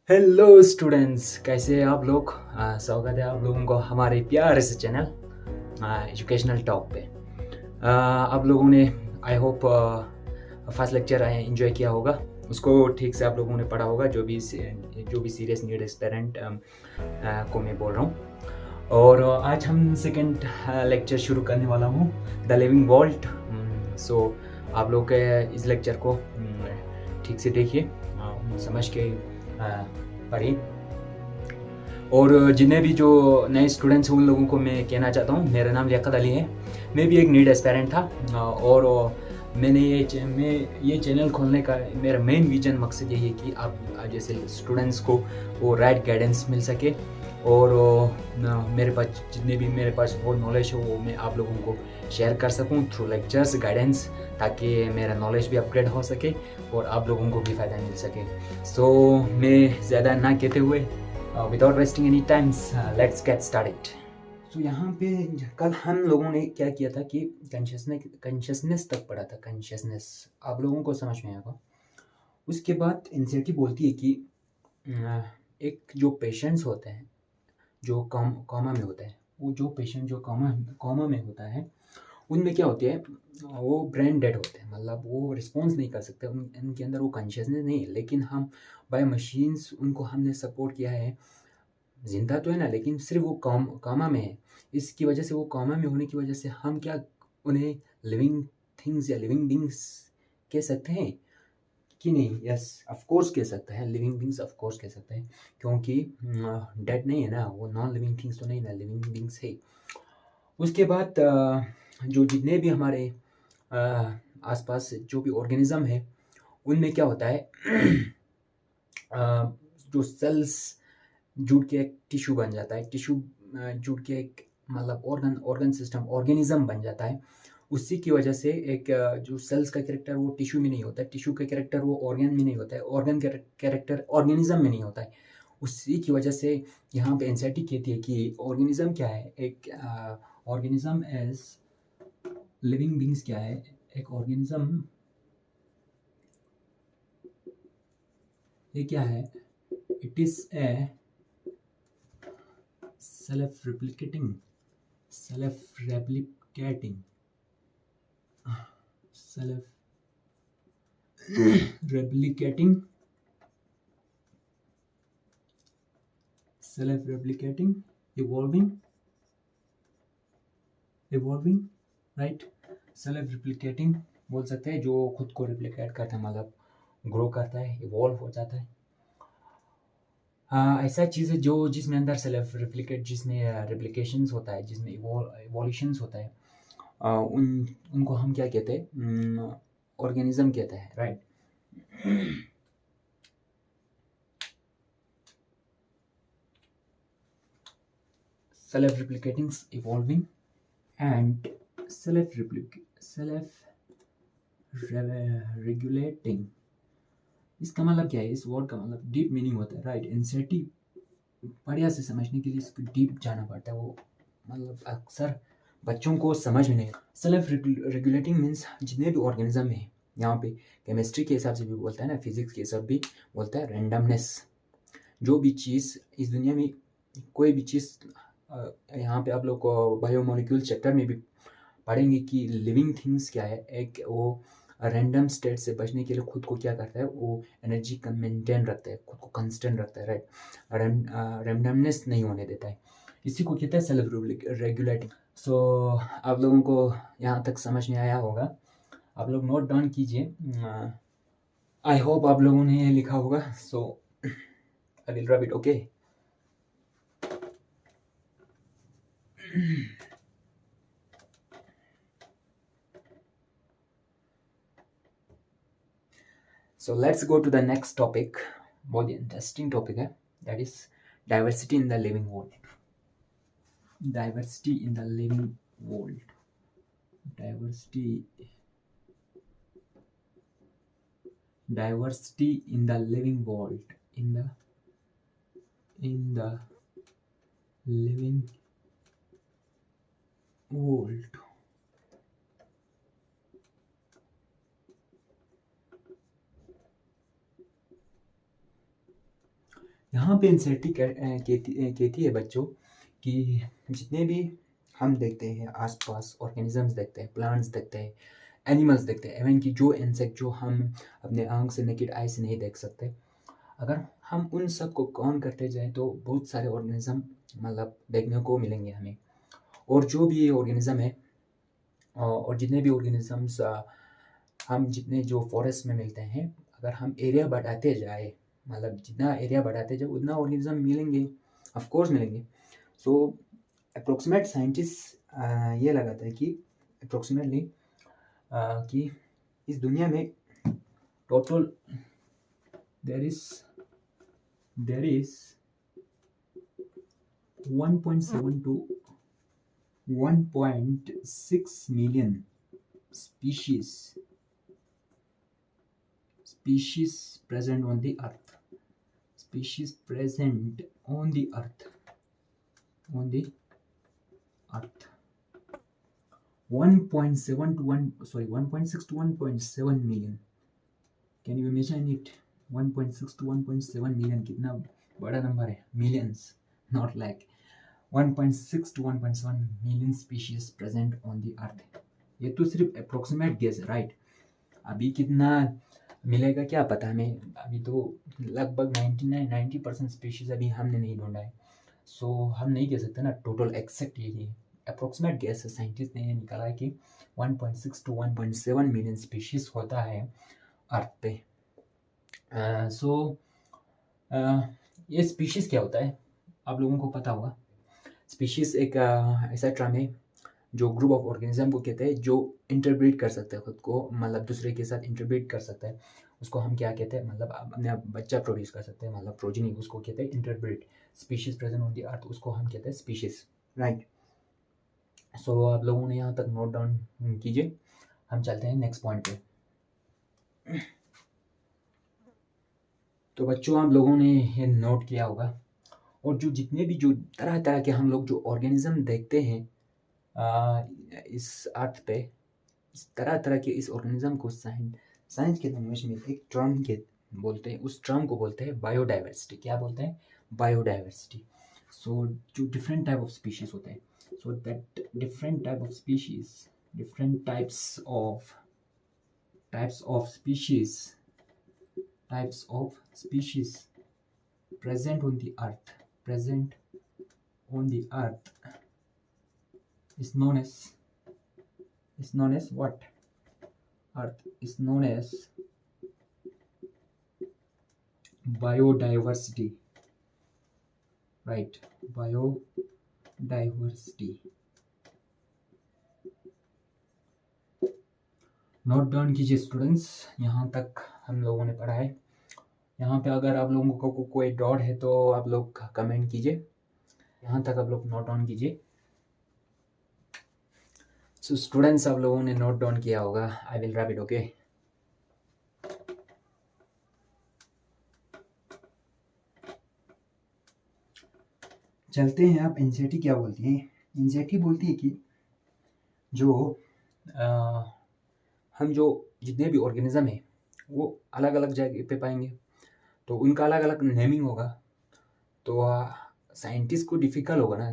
Hello students, कैसे हैं आप लोग। स्वागत है आप लोगों को हमारे प्यारे से चैनल एजुकेशनल टॉक पे। आप लोगों ने I hope first lecture enjoy किया होगा। उसको ठीक से आप लोगों ने पढ़ा होगा, जो भी सीरियस नीड एस्पिरेंट को मैं बोल रहा हूँ। और आज हम सेकंड लेक्चर शुरू करने वाला हूँ, द लिविंग वॉल्ट। सो आप लोग इस लेक्चर को ठीक से देखिए, समझ के पढ़िए। और जितने भी जो नए स्टूडेंट्स हैं उन लोगों को मैं कहना चाहता हूँ, मेरा नाम लियाकत अली है। मैं भी एक नीड एस्पायरेंट था, और मैं ये चैनल खोलने का मेरा मेन विजन मकसद यही है कि आप जैसे स्टूडेंट्स को वो राइट गाइडेंस मिल सके। और मेरे पास जितने भी मेरे पास वो नॉलेज हो वो मैं आप लोगों को शेयर कर सकूं थ्रू लेक्चर्स गाइडेंस, ताकि मेरा नॉलेज भी अपग्रेड हो सके और आप लोगों को भी फ़ायदा मिल सके। सो मैं ज़्यादा ना कहते हुए, without wasting any times, let's get started. तो यहाँ पे कल हम लोगों ने क्या किया था कि कॉन्शियसनेस तक पढ़ा था। कॉन्शियसनेस आप लोगों को समझ में आएगा। उसके बाद एनसीईआरटी बोलती है कि एक जो पेशेंट्स होते हैं जो कॉमा में होता है, वो जो पेशेंट जो कॉमा में होता है उनमें क्या होती है, वो ब्रेन डेड होते हैं, मतलब वो रिस्पॉन्स नहीं कर सकते, उनके अंदर वो कॉन्शियसनेस नहीं है। लेकिन हम बाय मशीन्स उनको हमने सपोर्ट किया है, जिंदा तो है ना लेकिन सिर्फ वो कामा में है। इसकी वजह से, वो कामा में होने की वजह से हम क्या उन्हें लिविंग थिंग्स या लिविंग बींग्स कह सकते हैं कि नहीं? यस, ऑफ कोर्स कह सकते हैं, लिविंग बींग्स ऑफ कोर्स कह सकते हैं, क्योंकि डेड नहीं है ना, वो नॉन लिविंग थिंग्स तो नहीं ना, लिविंग बींग्स है। उसके बाद जो जितने भी हमारे आसपास जो भी ऑर्गेनिज्म है उनमें क्या होता है जो सेल्स जुड़ के एक टिश्यू बन जाता है, टिश्यू जुड़ के एक मतलब ऑर्गन सिस्टम ऑर्गेनिज्म बन जाता है। उसी की वजह से एक जो सेल्स का कैरेक्टर वो टिश्यू में नहीं होता है, टिश्यू का कैरेक्टर वो ऑर्गन में नहीं होता है, ऑर्गन का कैरेक्टर ऑर्गेनिज्म में नहीं होता है। उसी की वजह से यहाँ पे एनसीईआरटी कहती है कि ऑर्गेनिज्म क्या है, एक ऑर्गेनिज्म एज लिविंग बींग्स क्या है। एक ऑर्गेनिज्म ये क्या है? It is a self replicating self replicating self replicating self replicating evolving right. Self replicating बोल सकते हैं, जो खुद को रिप्लिकेट करता है, मतलब ग्रो करता है, इवॉल्व हो जाता है। ऐसा चीज़ है जो जिसमें अंदर सेल्फ रिप्लिकेट, जिसमें रेप्लिकेशंस होता है, जिसमें इवोल्यूशंस होता है, उनको हम क्या कहते हैं? ऑर्गेनिज्म कहते हैं, right. Self replicating, evolving and self regulating. इसका मतलब क्या है? इस वर्ड का मतलब डीप मीनिंग होता है, राइट। एनसीईआरटी बढ़िया से समझने के लिए इसको डीप जाना पड़ता है, वो मतलब अक्सर बच्चों को समझ में नहीं। सेल्फ रेगुलेटिंग मीन्स जितने भी ऑर्गेनिज्म है, यहाँ पे केमिस्ट्री के हिसाब से भी बोलता है ना, फिजिक्स के हिसाब भी बोलता है, रेंडमनेस। जो भी चीज़ इस दुनिया में, कोई भी चीज़, यहाँ पे आप लोग को बायोमोलिक्यूल चैप्टर में भी पढ़ेंगे कि लिविंग थिंग्स क्या है। एक वो रैंडम स्टेट से बचने के लिए खुद को क्या करता है, वो एनर्जी का मेंटेन रखता है, खुद को कांस्टेंट रखता है, राइट। रैंडमनेस नहीं होने देता है। इसी को कहता है सेल्फ रेगुलेटिंग। सो आप लोगों को यहाँ तक समझ में आया होगा। आप लोग नोट डाउन कीजिए। आई होप आप लोगों ने ये लिखा होगा। So I will rub it, okay. So let's go to the next topic. बहुत इंटरेस्टिंग टॉपिक है, that is diversity in the living world. Diversity in the living world. Diversity in the living world. In the living world. यहाँ पे NCERT कहती है बच्चों कि जितने भी हम देखते हैं आसपास ऑर्गेनिजम्स देखते हैं, प्लांट्स देखते हैं, एनिमल्स देखते हैं, इवन कि जो इंसेक्ट जो हम अपने आंख से नेकेड आई से नहीं देख सकते, अगर हम उन सब को काउंट करते जाएं तो बहुत सारे ऑर्गेनिज्म मतलब देखने को मिलेंगे हमें। और जो भी ये ऑर्गेनिज्म है और जितने भी ऑर्गेनिजम्स हम जितने जो फॉरेस्ट में मिलते हैं, अगर हम एरिया बढ़ाते जाए, मतलब जितना एरिया बढ़ाते जाए उतना ऑर्गेनिज्म मिलेंगे, ऑफ कोर्स मिलेंगे। सो अप्रोक्सीमेट साइंटिस्ट ये लगाता है कि अप्रोक्सीमेटली कि इस दुनिया में total there is 1.7 to 1.6 million species present on the earth. Species present on the earth. 1.7 to 1.6 to 1.7 million. Can you imagine it? 1.6 to 1.7 million कितना बड़ा नंबर है, millions, not lakh. 1.6 to 1.7 million species present on the earth. ये तो सिर्फ approximate guess है, right? अभी कितना मिलेगा क्या पता हमें, अभी तो लगभग 90% स्पीशीज अभी हमने नहीं ढूंढा है। सो हम नहीं कह सकते ना टोटल एक्सेक्ट यही है, अप्रोक्सीमेट गेस है। साइंटिस्ट ने निकाला है कि 1.6 to 1.7 मिलियन स्पीशीज होता है अर्थ पे। ये स्पीशीज क्या होता है आप लोगों को पता होगा। स्पीशीज एक ऐसा टर्म है जो ग्रुप ऑफ ऑर्गेनिज्म को कहते हैं जो इंटरब्रीड कर सकता है खुद को, मतलब दूसरे के साथ इंटरब्रीड कर सकता है, उसको हम क्या कहते हैं, मतलब अपने बच्चा प्रोड्यूस कर सकते हैं, मतलब प्रोजेनी, उसको कहते हैं interbreed. Species present on the earth उसको हम कहते हैं स्पीशीज, राइट? सो आप लोगों ने यहाँ तक नोट डाउन कीजिए, हम चलते हैं नेक्स्ट पॉइंट पे। तो बच्चों आप लोगों ने ये नोट किया होगा, और जो जितने भी जो तरह तरह के हम लोग जो ऑर्गेनिज्म देखते हैं इस अर्थ पे, इस तरह तरह के इस ऑर्गेनिज्म को साइंस के लैंग्वेज में एक टर्म के बोलते हैं, उस टर्म को बोलते हैं बायोडाइवर्सिटी। क्या बोलते हैं? बायोडाइवर्सिटी। सो जो डिफरेंट टाइप ऑफ स्पीशीज होते हैं, so that different type of species, different types of species present on the earth is known as what? Earth is known as biodiversity, right? Biodiversity. Note down कीजिए students, यहाँ तक हम लोगों ने पढ़ा है। यहाँ पे अगर आप लोगों को कोई डाउट है तो आप लोग कमेंट कीजिए, यहाँ तक आप लोग नोट डाउन कीजिए। सो स्टूडेंट्स आप लोगों ने नोट डाउन किया होगा, I will wrap it, okay? चलते हैं। आप एनसीईआरटी क्या बोलती है? एनसीईआरटी बोलती है कि जो हम जो जितने भी ऑर्गेनिज्म है वो अलग अलग जगह पे पाएंगे, तो उनका अलग अलग नेमिंग होगा। तो साइंटिस्ट को डिफ़िकल्ट होगा ना,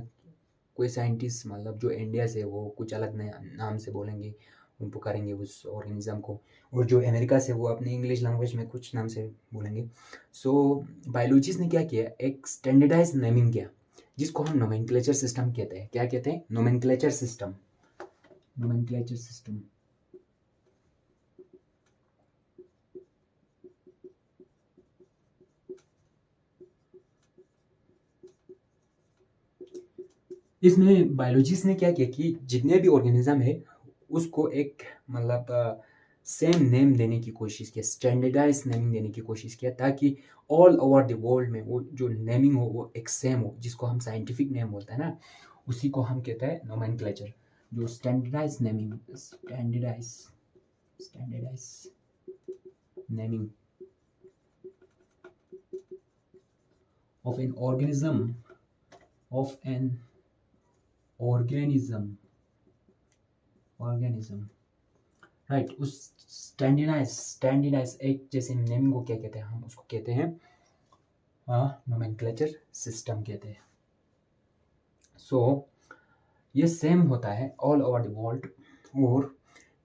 कोई साइंटिस्ट मतलब जो इंडिया से वो कुछ अलग नाम से बोलेंगे, उन पुकारेंगे उस ऑर्गेनिज्म को, और जो अमेरिका से वो अपने इंग्लिश लैंग्वेज में कुछ नाम से बोलेंगे। सो बायोलॉजिस्ट ने क्या किया, एक स्टैंडर्डाइज नेमिंग किया जिसको हम नोमेनक्लेचर सिस्टम कहते हैं। क्या कहते हैं? Nomenclature system. इसमें बायोलॉजिस्ट ने क्या किया कि जितने भी ऑर्गेनिज्म है उसको एक मतलब सेम नेम देने की कोशिश किया, स्टैंडर्डाइज नेमिंग देने की कोशिश किया, ताकि ऑल ओवर द वर्ल्ड में वो जो नेमिंग हो वो एक सेम हो, जिसको हम साइंटिफिक नेम बोलते हैं ना, उसी को हम कहते हैं नोमेनक्लेचर। जो standardize naming of an organism, right? उस स्टैंडर्डाइज एक जैसे नेमिंग को क्या कहते हैं? हम उसको कहते हैं नोमेनक्लेचर सिस्टम कहते हैं। सो ये सेम होता है ऑल ओवर द वर्ल्ड, और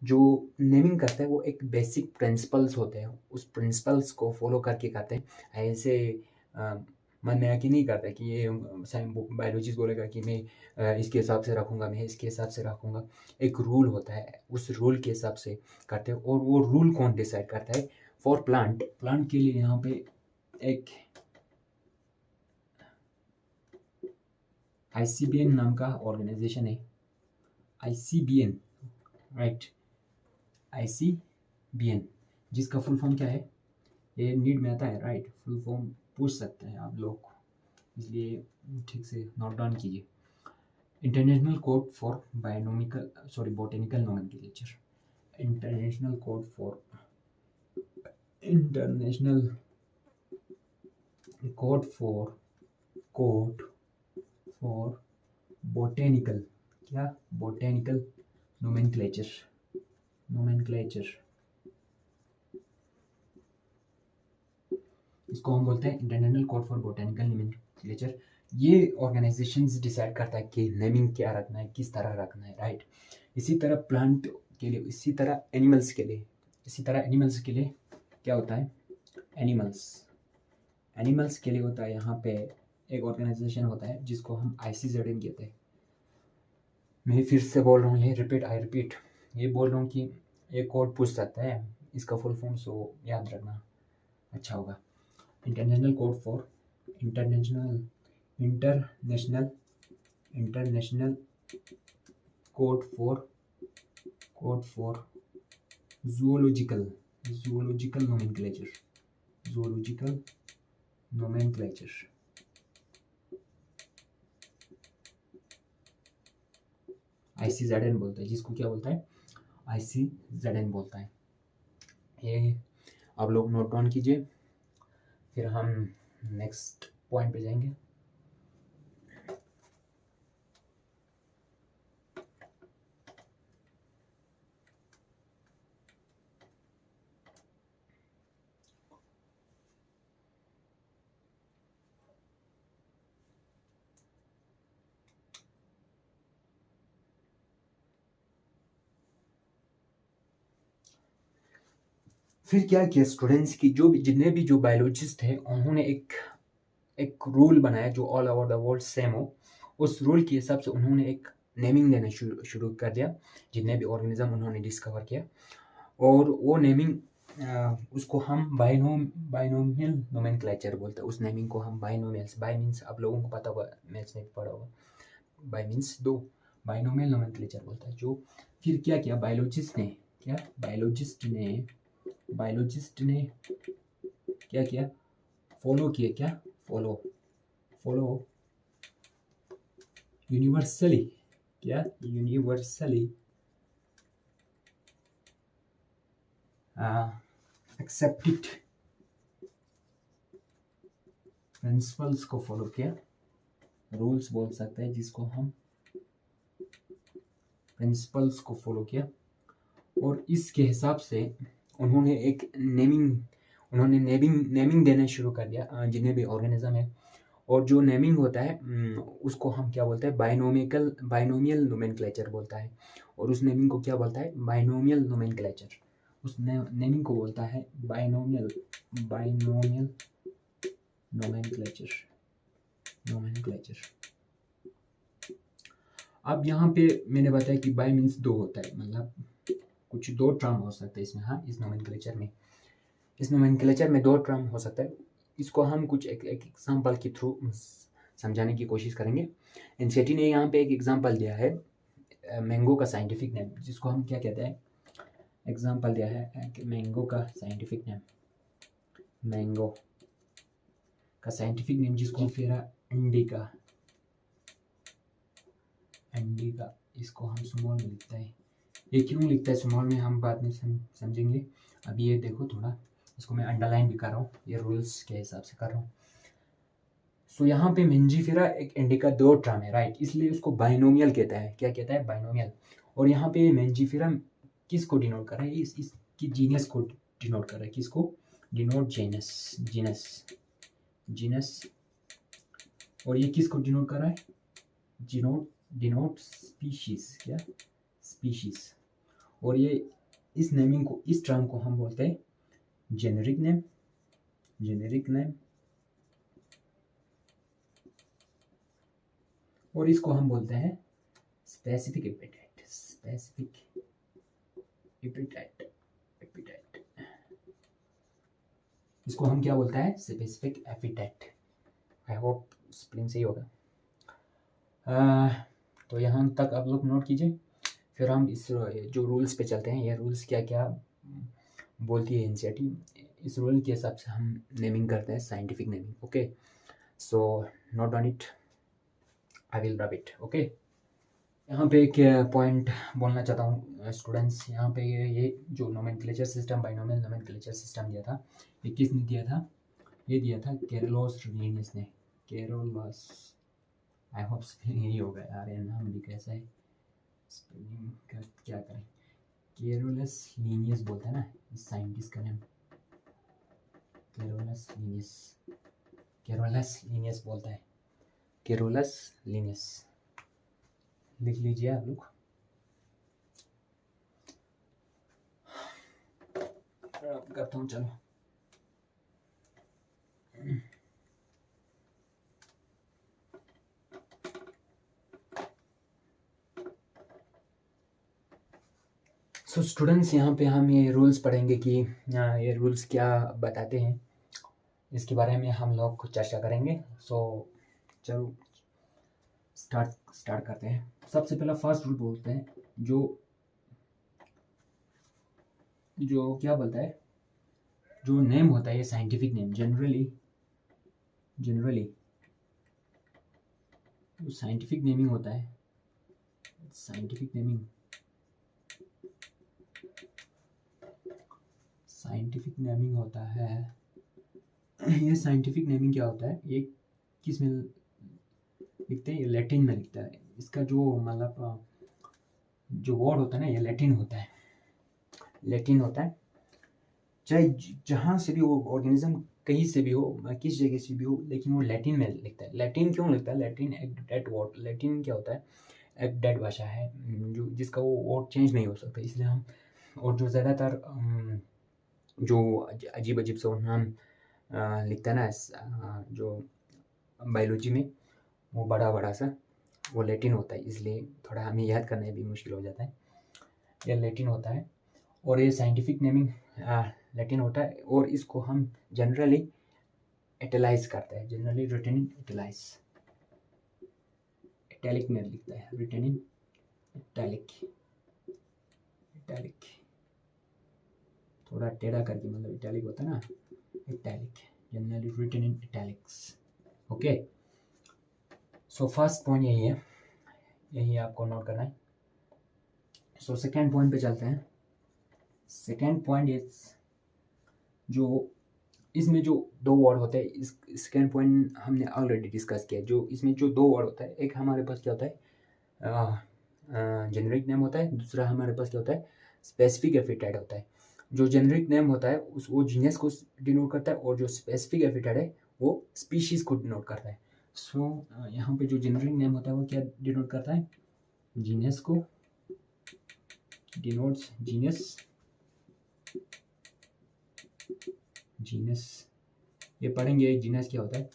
जो नेमिंग करते हैं वो एक बेसिक प्रिंसिपल्स होते हैं, उस प्रिंसिपल्स को फॉलो करके करते हैं। ऐसे मन में आके नहीं करता कि ये बायोलॉजिस्ट बोलेगा कि मैं इसके हिसाब से रखूँगा, मैं इसके हिसाब से रखूँगा। एक रूल होता है, उस रूल के हिसाब से करते हैं। और वो रूल कौन डिसाइड करता है? फॉर प्लांट के लिए यहाँ पे एक ICBN नाम का ऑर्गेनाइजेशन है, ICBN, राइट, ICBN, जिसका फुल फॉर्म क्या है? ये नीड में आता है, राइट, फुल फॉर्म पूछ सकते हैं आप लोग, इसलिए ठीक से नोट डाउन कीजिए। International code for botanical nomenclature, international code for botanical, क्या, बोटेनिकल नोमेनक्लेचर, इसको हम बोलते हैं international code for botanical nomenclature. ये ऑर्गेनाइजेशंस डिसाइड करता है कि नेमिंग क्या रखना है, किस तरह रखना है, राइट। इसी तरह प्लांट के लिए, इसी तरह एनिमल्स के लिए क्या होता है? एनिमल्स के लिए होता है यहाँ पे एक ऑर्गेनाइजेशन होता है जिसको हम ICZN कहते हैं। मैं फिर से बोल रहा हूँ, ये रिपीट ये बोल रहा हूँ कि ये कोड पूछ सकता है, इसका फुल फॉर्म सो याद रखना अच्छा होगा। International code for zoological nomenclature, ICZN बोलता है, जिसको क्या बोलता है? ICZN बोलता है। ये आप लोग नोट डाउन कीजिए, फिर हम नेक्स्ट पॉइंट पे जाएंगे। फिर क्या किया स्टूडेंट्स की, जितने भी बायोलॉजिस्ट थे, उन्होंने एक रूल बनाया जो all over the world same हो। उस रूल के हिसाब से उन्होंने एक नेमिंग देना शुरू कर दिया, जितने भी ऑर्गेनिज्म उन्होंने डिस्कवर किया। और वो नेमिंग उसको हम बाइनोमियल नोमेनक्लेचर बोलते हैं। उस नेमिंग को हम बाइनोमियल्स, बाय मीन्स आप लोगों को पता होगा, मैथ्स में पढ़ा होगा, बाय मीन्स दो, बाइनोमियल नोमेनक्लेचर बोलता है। जो फिर क्या किया बायोलॉजिस्ट ने क्या किया? फॉलो यूनिवर्सली एक्सेप्टेड प्रिंसिपल्स को फॉलो किया, रूल्स बोल सकते हैं जिसको हम, प्रिंसिपल्स को फॉलो किया। और इसके हिसाब से उन्होंने एक नेमिंग देना शुरू कर दिया जितने भी ऑर्गेनिज्म है। और जो नेमिंग होता है उसको हम क्या बोलते हैं? बाइनोमियल नोमेनक्लेचर बोलता है। और उस नेमिंग को क्या बोलता है? Binomial nomenclature. उस नेमिंग को बोलता है बाइनोमियल नोमेनक्लेचर। अब यहाँ पे मैंने बताया कि बाय मीन्स दो होता है, मतलब कुछ दो टर्म हो सकता है इसमें। हाँ, इस नोमेनक्लेचर में दो टर्म हो सकता है। इसको हम कुछ एक एग्जांपल के थ्रू समझाने की कोशिश करेंगे। एनसीईआरटी ने यहाँ पे एक एग्जांपल दिया है मैंगो का साइंटिफिक नेम, जिसको हम क्या कहते हैं? एग्जांपल दिया है कि मैंगो का साइंटिफिक नेम जिसको फिर इंडिका, इसको हम स्मॉल में लिखता है। ये क्यों लिखता है स्मॉल में, हम बाद में समझेंगे। अभी ये देखो थोड़ा, इसको मैं अंडरलाइन भी कर रहा हूँ, ये रूल्स के हिसाब से कर रहा हूँ। सो यहाँ पे मेंजीफेरा एक इंडिका दो टर्म है, राइट, इसलिए उसको बाइनोमियल कहता है। क्या कहता है? बाइनोमियल। और यहाँ पे मेंजीफेरा किसको डिनोट कर रहा है? इसकी जीनस को डिनोट कर रहा है। किसको डिनोट? जीनस। जीनस, और ये किसको डिनोट कर रहा है? डिनोट स्पीशीज, क्या? स्पीशीज। और ये इस नेमिंग को, इस टर्म को हम बोलते हैं जेनेरिक नेम, और इसको हम बोलते हैं स्पेसिफिक एपिथेट, इसको हम क्या बोलते हैं? Specific epithet. I hope spelling सही होगा। तो यहाँ तक आप लोग नोट कीजिए, फिर हम इस जो रूल्स पे चलते हैं। ये रूल्स क्या क्या बोलती है एनसीईआरटी, इस रूल के हिसाब से हम नेमिंग करते हैं, scientific naming. Okay, so note on it, I will rub it. Okay, यहाँ पे एक पॉइंट बोलना चाहता हूँ स्टूडेंट्स। यहाँ पे ये जो nomenclature system, binomial nomenclature system दिया था, ये किसने दिया था? ये दिया था केरलोस लीनियस ने। केरोलस, आई होप स्पेलिंग यही होगा यार, ये नाम भी कैसा है, स्पेलिंग का क्या करें। केरोलस लीनियस बोलते हैं ना इस साइंटिस्ट का नाम, केरोलस लीनियस बोलता है, केरोलस लीनियस। लिख लीजिए आप लोग। करता हूँ, चलो। सो स्टूडेंट्स, यहाँ पे हम ये रूल्स पढ़ेंगे कि ये रूल्स क्या बताते हैं, इसके बारे में हम लोग कुछ चर्चा करेंगे। सो चलो स्टार्ट करते हैं। सबसे पहला फर्स्ट रूल बोलते हैं, जो क्या बोलता है, जो नेम होता है ये साइंटिफिक नेम, जनरली जो साइंटिफिक नेमिंग होता है, साइंटिफिक नेमिंग होता है, ये साइंटिफिक नेमिंग क्या होता है, ये किस में लिखते हैं? लैटिन में लिखता है। इसका जो मतलब जो वर्ड होता है ना, ये लैटिन होता है। चाहे जहाँ से भी वो ऑर्गेनिज्म कहीं से भी हो, किस जगह से भी हो, लेकिन वो लैटिन में लिखता है। लैटिन क्यों लिखता है? लैटिन एक डेड वर्ड, लैटिन क्या होता है? एक डेड भाषा है, जो जिसका वो वर्ड चेंज नहीं हो सकता, इसलिए हम, और जो ज़्यादातर जो अजीब सा नाम लिखता है ना, जो बायोलॉजी में, वो बड़ा सा, वो लैटिन होता है, इसलिए थोड़ा हमें याद करना भी मुश्किल हो जाता है। यह लैटिन होता है, और ये साइंटिफिक नेमिंग लैटिन होता है, और इसको हम जनरली इटैलाइज करते हैं, जनरली रिटन इन इटैलिक में लिखता है, रिटन इन इटैलिक, थोड़ा टेढ़ा करके, मतलब इटैलिक होता है ना, italic, generally written in italics. Okay, so first point यही है, यही आपको नोट करना है। सो सेकेंड पॉइंट पे चलते हैं। सेकेंड पॉइंट इज, जो इसमें जो दो वर्ड होते हैं, इस सेकेंड पॉइंट हमने ऑलरेडी डिस्कस किया। जो इसमें जो दो वर्ड होता है, एक हमारे पास क्या होता है, जेनेरिक नेम होता है, दूसरा हमारे पास क्या होता है, स्पेसिफिक एपिथेट होता है। जो जेनेरिक नेम होता है वो जीनस को डिनोट करता है, और जो स्पेसिफिक एपिथेट है वो स्पीशीज को डिनोट करता है। सो यहाँ पे जो जेनेरिक नेम होता है वो क्या डिनोट करता है? जीनस को डिनोट्स जीनस, ये पढ़ेंगे जीनस क्या होता है।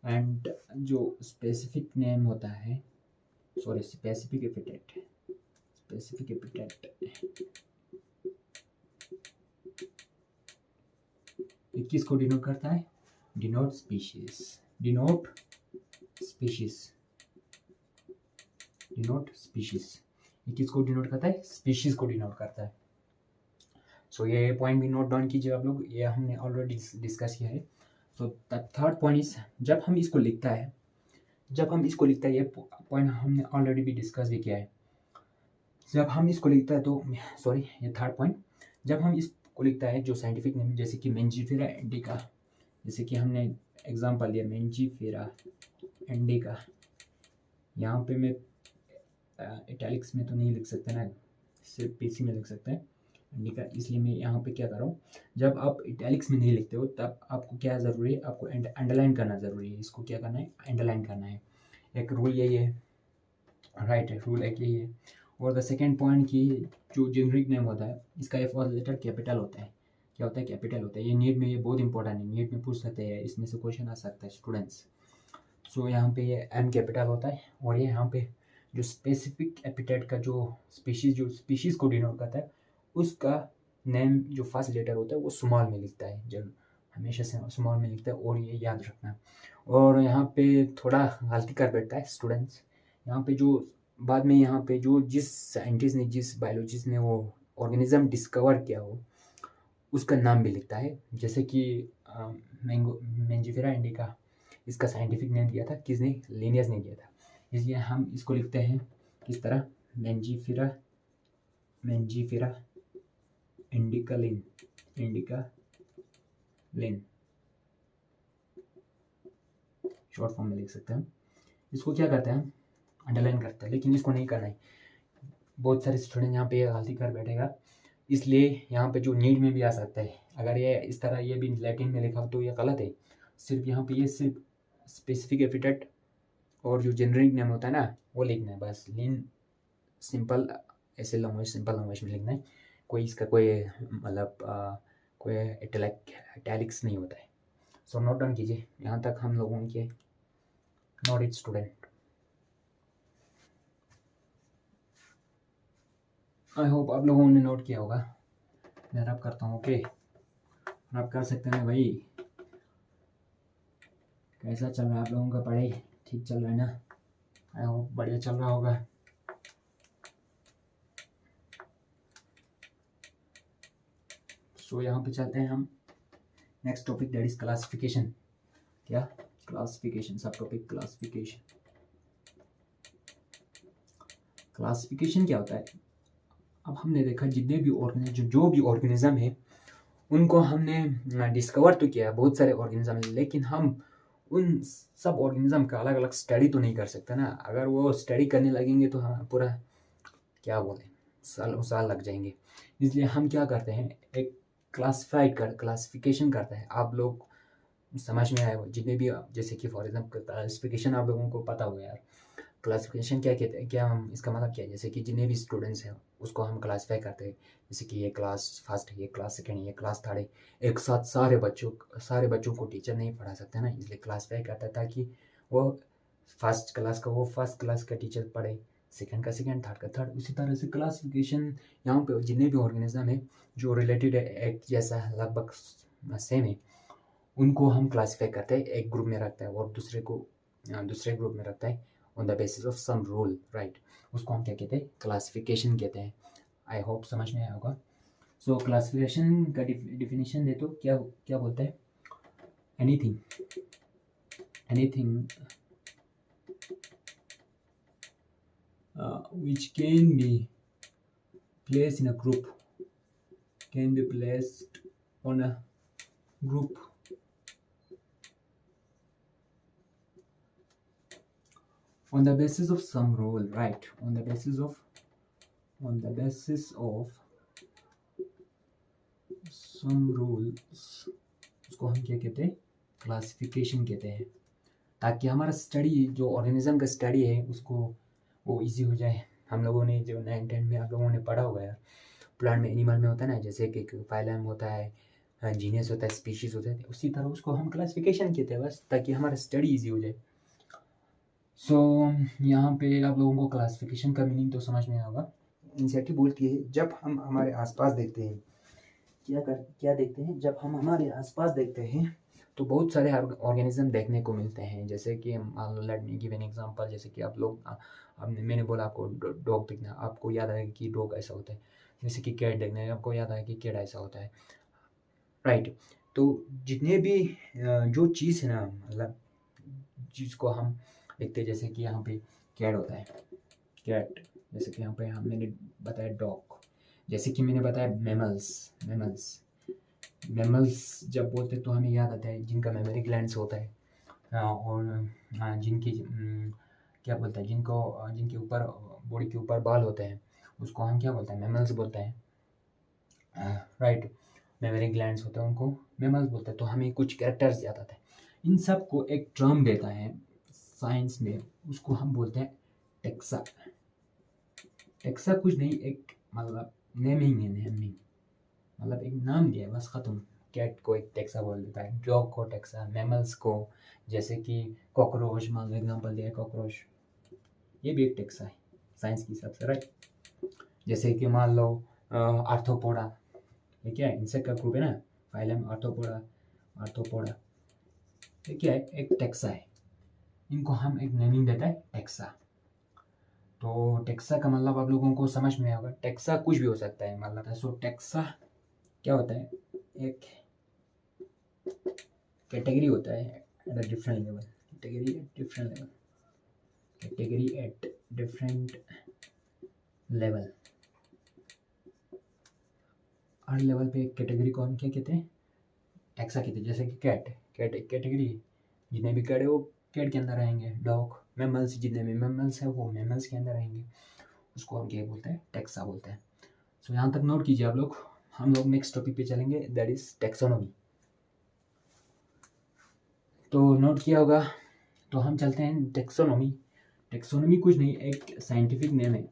एंड जो स्पेसिफिक नेम होता है, सॉरी स्पेसिफिक एपिथेट ये किसको डिनोट करता है? डिनोट स्पीशीज, ये किसको डिनोट करता है? स्पीशीज को डिनोट करता है। सो ये पॉइंट भी नोट डाउन कीजिए आप लोग, ये हमने ऑलरेडी डिस्कस किया है। So the third point is, जब हम इसको लिखता है, ये पॉइंट हमने ऑलरेडी भी डिस्कस भी किया है। जब हम इसको लिखता है तो, सॉरी ये थर्ड पॉइंट, जब हम इसको लिखता है जो साइंटिफिक नेम, जैसे कि मेंजीफेरा इंडिका, जैसे कि हमने एग्जांपल लिया मेंजीफेरा इंडिका, यहाँ पे मैं इटैलिक्स में तो नहीं लिख सकते ना, सिर्फ पीसी में लिख सकते हैं। इंडिका, इसलिए मैं यहाँ पे क्या कर रहा हूँ, जब आप इटैलिक्स में नहीं लिखते हो तब आपको क्या ज़रूरी है, आपको अंडरलाइन करना ज़रूरी है। इसको क्या करना है, अंडरलाइन करना है। एक रूल यही है, राइट है, रूल एक यही है। और द सेकेंड पॉइंट की जो जेनरिक नेम होता है इसका फर्स्ट लेटर कैपिटल होता है। क्या होता है, कैपिटल होता है। ये नीट में ये बहुत इंपॉर्टेंट है, नीट में पूछ सकते हैं, इसमें से क्वेश्चन आ सकता है स्टूडेंट्स। सो यहाँ पे ये एम कैपिटल होता है, और ये यहाँ पे जो स्पेसिफिक एपिटेट का जो स्पीशीज़ को डिनोट करता है उसका नेम जो फर्स्ट लेटर होता है वो स्मॉल में लिखता है, जब हमेशा से स्मॉल में लिखता है, और ये याद रखना। और यहाँ पे थोड़ा गलती कर बैठता है स्टूडेंट्स, यहाँ पे जो बाद में यहाँ पे जो जिस साइंटिस्ट ने, जिस बायोलॉजिस्ट ने वो ऑर्गेनिज्म डिस्कवर किया हो उसका नाम भी लिखता है। जैसे कि मेंजिफेरा इंडिका, इसका साइंटिफिक नेम दिया था किसने, लिनियस ने दिया था, इसलिए हम इसको लिखते हैं किस तरह, मेंजिफेरा इंडिका लिन, शॉर्ट फॉर्म में लिख सकते हैं। इसको क्या करते हैं, अंडरलाइन करते हैं, लेकिन इसको नहीं करना है। बहुत सारे स्टूडेंट यहाँ पे गलती कर बैठेगा, इसलिए यहाँ पे जो नीड में भी आ सकता है। अगर ये इस तरह ये भी लैटिन में लिखा तो ये गलत है। सिर्फ यहाँ पे ये सिर्फ स्पेसिफिक एपिटेट और जो जेनरिक नेम होता है ना वो लिखना है बस। लिन सिंपल ऐसे लैंग्वेज, सिंपल लैंग्वेज में लिखना है। कोई इसका कोई मतलब कोई इटैलिक्स नहीं होता है। सो नोट डाउन कीजिए यहाँ तक हम लोगों के नॉलेज स्टूडेंट। आई होप आप लोगों ने नोट किया होगा। मैं रब करता हूँ, ओके, रब कर सकते हैं भाई। कैसा चल रहा है आप लोगों का पढ़ाई, ठीक चल रहा है ना? आई होप बढ़िया चल रहा होगा। सो यहाँ पे चलते हैं हम next topic, that is classification. क्या, क्लासिफिकेशन, सब टॉपिक क्लासिफिकेशन। क्लासिफिकेशन क्या होता है? अब हमने देखा जितने भी जो भी ऑर्गेनिज्म है उनको हमने डिस्कवर तो किया, बहुत सारे ऑर्गेनिज्म है, लेकिन हम उन सब ऑर्गेनिज्म का अलग अलग स्टडी तो नहीं कर सकते ना। अगर वो स्टडी करने लगेंगे तो हम पूरा क्या बोलें, साल लग जाएंगे। इसलिए हम क्या करते हैं, एक क्लासिफिकेशन करते हैं। आप लोग समझ में आए जितने भी, जैसे कि फॉर एग्जाम्पल क्लासिफिकेशन आप लोगों को पता होगा यार। क्लासिफिकेशन क्या कहते हैं, क्या हम इसका मतलब क्या है, जैसे कि जितने भी स्टूडेंट्स हैं उसको हम क्लासीफाई करते हैं। जैसे कि ये क्लास फर्स्ट है, ये क्लास सेकेंड है, ये क्लास थर्ड है। एक साथ सारे बच्चों को टीचर नहीं पढ़ा सकते ना, इसलिए क्लासीफाई करता है ताकि वो फर्स्ट क्लास का टीचर पढ़े, सेकंड का सेकंड, थर्ड का थर्ड। उसी तरह से क्लासिफिकेशन यहाँ पे जितने भी ऑर्गेनिज्म है जो रिलेटेड है, एक जैसा लगभग सेम है, उनको हम क्लासीफाई करते हैं, एक ग्रुप में रखता है और दूसरे ग्रुप में रखता है on the basis of sum rule, right. उसको हम क्या कहते हैं, क्लासिफिकेशन कहते हैं। आई होप समझ में आया होगा। सो क्लासिफिकेशन का डिफिनीशन दे तो क्या क्या बोलता है, anything which can be placed in a group, can be placed on a group on the basis of some rule, right, on the basis of some rules। उसको हम क्या कहते हैं, क्लासिफिकेशन कहते हैं, ताकि हमारा स्टडी जो ऑर्गेनिज्म का स्टडी है उसको वो इजी हो जाए। हम लोगों ने जो 9th-10th में आप लोगों ने पढ़ा होगा यार, प्लांट में एनिमल में होता है ना, जैसे कि फाइलम होता है, जीनस होता है, स्पीशीज होता है, उसी तरह उसको हम क्लासिफिकेशन कहते हैं बस, ताकि हमारा स्टडी इजी हो जाए। सो यहाँ पे आप लोगों को क्लासिफिकेशन का मीनिंग तो समझ में आएगा। इंसेक्टिव बोलती है जब हम हमारे आसपास देखते हैं, क्या देखते हैं, जब हम हमारे आसपास देखते हैं तो बहुत सारे ऑर्गेनिज्म देखने को मिलते हैं। जैसे कि let me give an example, जैसे कि आप लोग मैंने बोला आपको डॉग देखना, आपको याद आएगा कि डॉग ऐसा होता है। जैसे कि कैट देखना है, आपको याद आएगा कि कैट ऐसा होता है, राइट। तो जितने भी जो चीज़ है ना, मतलब जिसको हम देखते हैं, जैसे कि यहाँ पे कैट होता है, कैट, जैसे कि यहाँ पे मैंने बताया डॉग, जैसे कि मैंने बताया मैमल्स जब बोलते हैं तो हमें याद आता है जिनका मेमोरी ग्लैंड्स होता है, और जिनकी क्या बोलते हैं, जिनके ऊपर बॉडी के ऊपर बाल होते हैं, उसको हम क्या बोलते हैं, मैमल्स बोलते हैं। राइट, मेमोरी ग्लैंड्स होते हैं, उनको मेमल्स बोलते हैं। तो हमें कुछ कैरेक्टर्स याद आते हैं। इन सब को एक टर्म देता है साइंस में, उसको हम बोलते हैं टेक्सा। टेक्सा कुछ नहीं, एक मतलब नेमिंग है, नेमिंग मतलब एक नाम दिया है बस, ख़त्म। कैट को एक टेक्सा बोल देता है, डॉग को टेक्सा, मैमल्स को जैसे कि कॉकरोच, मान लो एग्जाम्पल दिया है कॉकरोच, ये भी एक टेक्सा है साइंस की हिसाब से, राइट। जैसे कि मान लो आर्थ्रोपोडा, ये क्या है, इंसेक्ट का ग्रुप है ना, फाइलम आर्थ्रोपोडा। आर्थ्रोपोडा ये क्या है, एक टेक्सा है। इनको हम एक नेमिंग देता है टेक्सा। तो टेक्सा का मतलब आप लोगों को समझ में आएगा, टेक्सा कुछ भी हो सकता है मतलब। सो टेक्सा क्या होता है, एक कैटेगरी होता है at a different level, category at different level, category at different level. Her level पे एक कैटेगरी को हम क्या कहते हैं, टेक्सा कहते हैं। जैसे कि कैट, कैट एक कैटेगरी है, जितने भी कैट है वो कैट के अंदर आएंगे। डॉग, मैमल्स, जितने भी मैमल्स हैं वो मैमल्स के अंदर आएंगे, उसको हम क्या बोलते हैं, टेक्सा बोलते हैं। सो यहाँ तक नोट कीजिए आप लोग। हम लोग नेक्स्ट टॉपिक पे चलेंगे, दैट इज टेक्सोनॉमी। तो नोट किया होगा, तो हम चलते हैं टेक्सोनॉमी। टेक्सोनॉमी कुछ नहीं, एक साइंटिफिक नेम है,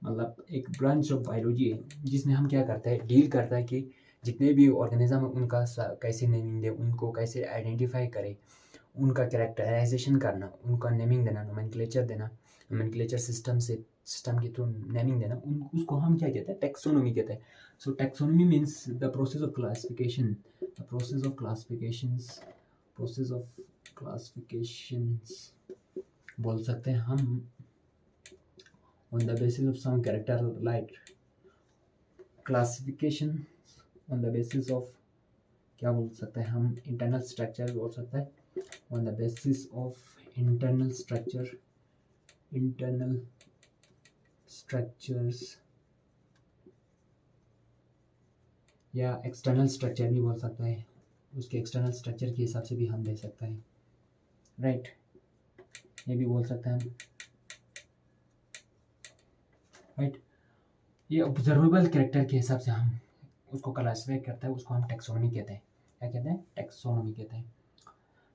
मतलब एक ब्रांच ऑफ बायोलॉजी है, जिसमें हम क्या करते हैं, डील करता है कि जितने भी ऑर्गेनिज्म है उनका कैसे नेमिंग दे, उनको कैसे आइडेंटिफाई करे, उनका कैरेक्टराइजेशन करना, उनका नेमिंग देना, नोमेनक्लेचर देना, नोमेनक्लेचर सिस्टम के थ्रू नेमिंग देना, उसको हम क्या कहते हैं, टेक्सोनॉमी कहते हैं। So taxonomy means the process of classification, the process of classifications, process of classifications बोल सकते हैं हम, on the basis of some character, like classification on the basis of, क्या बोल सकते हैं हम, इंटरनल स्ट्रक्चर बोल सकते हैं, on the basis of internal structure, internal structures, या एक्सटर्नल स्ट्रक्चर भी बोल सकता है, उसके एक्सटर्नल स्ट्रक्चर के हिसाब से भी हम दे सकते हैं, राइट, ये भी बोल सकते हैं हम, राइट। ये ऑब्जर्वेबल कैरेक्टर के हिसाब से हम उसको क्लासिफाई करते हैं, उसको हम टेक्सोनॉमी कहते हैं। क्या कहते हैं, टेक्सोनॉमी कहते हैं।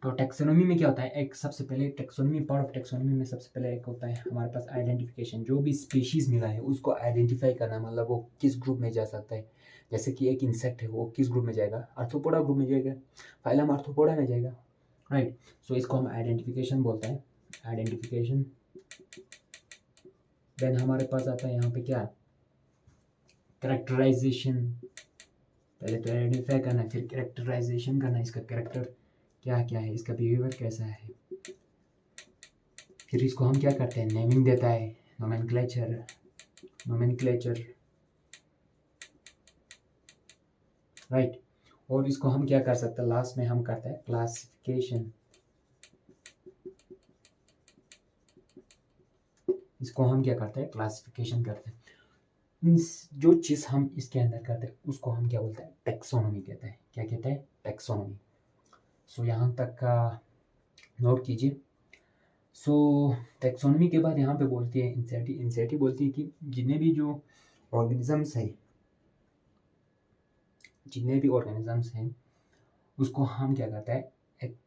तो टेक्सोनॉमी में क्या होता है, एक सबसे पहले टेक्सोनॉमी, पार्ट ऑफ टेक्सोनॉमी में सबसे पहले एक होता है हमारे पास आइडेंटिफिकेशन, जो भी स्पीशीज़ मिला है उसको आइडेंटिफाई करना, मतलब वो किस ग्रुप में जा सकता है। जैसे कि एक इंसेक्ट है, वो किस ग्रुप में जाएगा, आर्थ्रोपोडा ग्रुप में जाएगा, फाइलम आर्थ्रोपोडा में जाएगा, राइट। सो इसको हम आइडेंटिफिकेशन बोलते हैं, आइडेंटिफिकेशन। देन हमारे पास आता है यहाँ पे क्या, कैरेक्टराइजेशन। पहले तो आइडेंटिफाई करना है, फिर कैरेक्टराइजेशन करना है, इसका कैरेक्टर क्या क्या है, इसका बिहेवियर कैसा है, फिर इसको हम क्या करते हैं, नेमिंग देता है, नोमेनक्लेचर, नोमेनक्लेचर, राइट। और इसको हम क्या कर सकते हैं, लास्ट में हम करते हैं क्लासिफिकेशन। इसको हम क्या करते हैं, क्लासिफिकेशन करते हैं। जो चीज़ हम इसके अंदर करते हैं उसको हम क्या बोलते हैं, टेक्सोनॉमी कहते हैं। क्या कहते हैं, टेक्सोनॉमी। सो यहाँ तक का नोट कीजिए। सो टेक्सोनॉमी के बाद यहाँ पे बोलती है इंसेटी। इंसेटी बोलती है कि जितने भी जो ऑर्गेनिजम्स हैं, जितने भी ऑर्गेनिजम्स हैं उसको हम क्या करते हैं, एक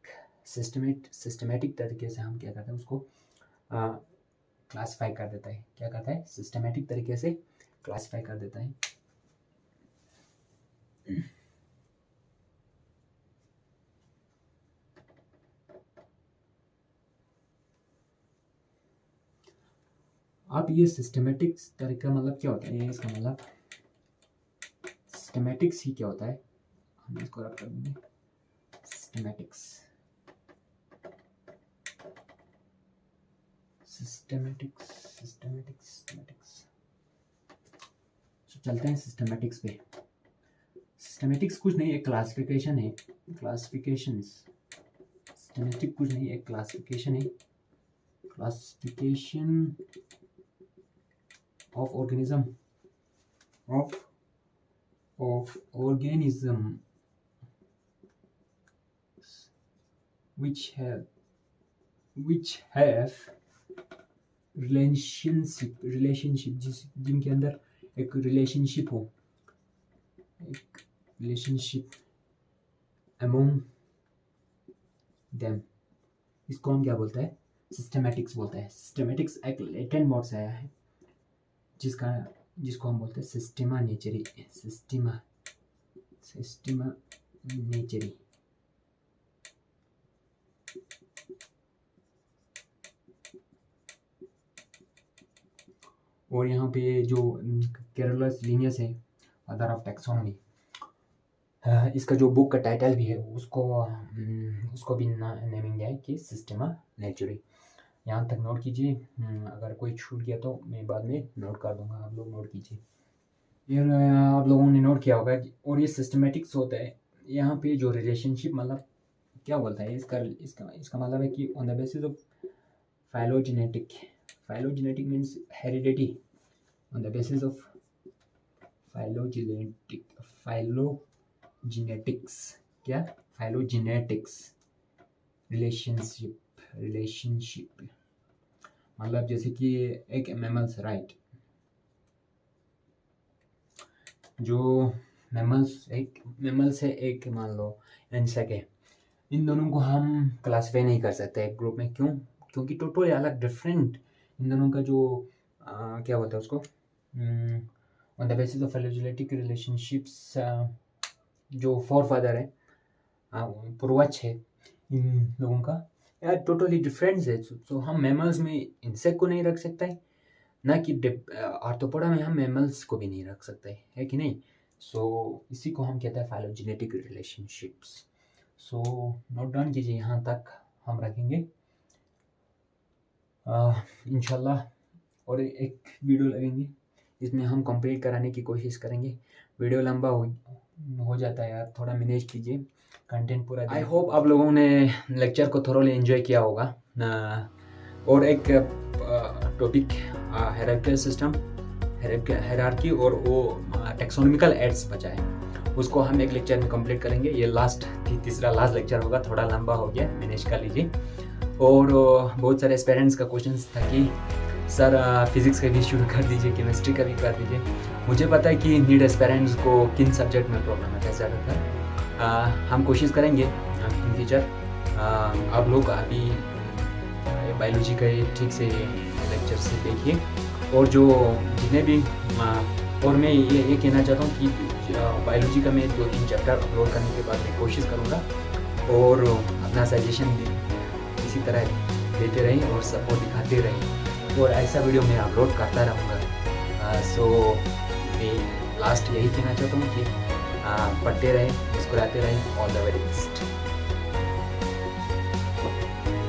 सिस्टमेटिक तरीके से हम क्या करते हैं, उसको क्लासिफाई कर देता है। क्या करता है, सिस्टमेटिक तरीके से क्लासिफाई कर देता है। अब ये सिस्टमेटिक्स तरीका मतलब क्या होता है, ये इसका मतलब सिस्टमेटिक्स ही क्या होता है, हम इसको रख कर देंगे सिस्टमेटिक्स। Systematics, systematics, systematics. तो चलते हैं सिस्टमेटिक्स पे। सिस्टमेटिक्स कुछ नहीं, एक क्लासिफिकेशन है, क्लासिफिकेशंस। सिस्टमेटिक कुछ नहीं, एक क्लासिफिकेशन है, classification of organism, of organism which have relationship जिनके अंदर एक रिलेशनशिप हो, एक रिलेशनशिप अमोंग देम, इसको हम क्या बोलते हैं? सिस्टमैटिक्स बोलते हैं। सिस्टमैटिक्स एक लैटिन वर्ड से आया है जिसको हम बोलते हैं सिस्टेमा नेचरी। सिस्टेमा नेचरी। और यहाँ पे जो कैरोलस लिनियस है, फादर ऑफ टैक्सोनॉमी, इसका जो बुक का टाइटल भी है उसको भी नेमिंग दिया है कि सिस्टेमा नेचुरी। यहाँ तक नोट कीजिए, अगर कोई छूट गया तो मैं बाद में नोट कर दूंगा, आप लोग नोट कीजिए। फिर आप लोगों ने नोट किया होगा और ये सिस्टमेटिक्स होता है। यहाँ पे जो रिलेशनशिप मतलब क्या बोलता है, इसका मतलब है कि on the basis of phylogenetic means heredity, on the basis of phylogenetics relationship मतलब जैसे कि एक मैमल्स, राइट, जो मैमल्स है, एक मान लो इंसेक्ट है, इन दोनों को हम क्लासीफाई नहीं कर सकते एक ग्रुप में। क्यों? क्योंकि टोटली अलग, डिफरेंट इन दोनों का जो क्या बोलते हैं उसको, on the basis of phylogenetic relationships, जो फोर फादर है, पूर्वज है इन लोगों का, यार टोटली डिफरेंट है। तो हम मैमल्स में इंसेक्ट को नहीं रख सकते, ना कि आर्थ्रोपोडा में हम मैमल्स को भी नहीं रख सकते, है कि नहीं? सो इसी को हम कहते हैं phylogenetic relationships. So note down कीजिए, यहाँ तक हम रखेंगे इंशाल्लाह। और एक वीडियो लगेंगे इसमें हम कंप्लीट कराने की कोशिश करेंगे। वीडियो लंबा हो जाता है यार, थोड़ा मैनेज कीजिए, कंटेंट पूरा। आई होप आप लोगों ने लेक्चर को थोरोली एंजॉय किया होगा। और एक टॉपिक हायरार्किकल सिस्टम, हायरार्की और वो टैक्सोनॉमिकल एड्स बचा है, उसको हम एक लेक्चर में कंप्लीट करेंगे। ये तीसरा लास्ट लेक्चर होगा, थोड़ा लंबा हो गया, मैनेज कर लीजिए। और बहुत सारे एस्पिरेंट्स का क्वेश्चंस था कि सर फिजिक्स का भी शुरू कर दीजिए, केमिस्ट्री का भी कर दीजिए। मुझे पता है कि नीट एस्पिरेंट्स को किन सब्जेक्ट में प्रॉब्लम है ज़्यादातर। हम कोशिश करेंगे इन फ्यूचर। आप लोग अभी बायोलॉजी का ठीक से लेक्चर से देखिए, और जो जितने भी और मैं ये कहना चाहता हूँ कि बायोलॉजी का मैं 2-3 चैप्टर अपलोड करने के बाद मैं कोशिश करूँगा, और अपना सजेशन भी इसी तरह देते रहें और सपोर्ट दिखाते रहें, और ऐसा वीडियो मैं अपलोड करता रहूँगा। सो मैं लास्ट यही कहना चाहता हूँ कि पढ़ते रहें, मुस्कुराते रहें। All the very best.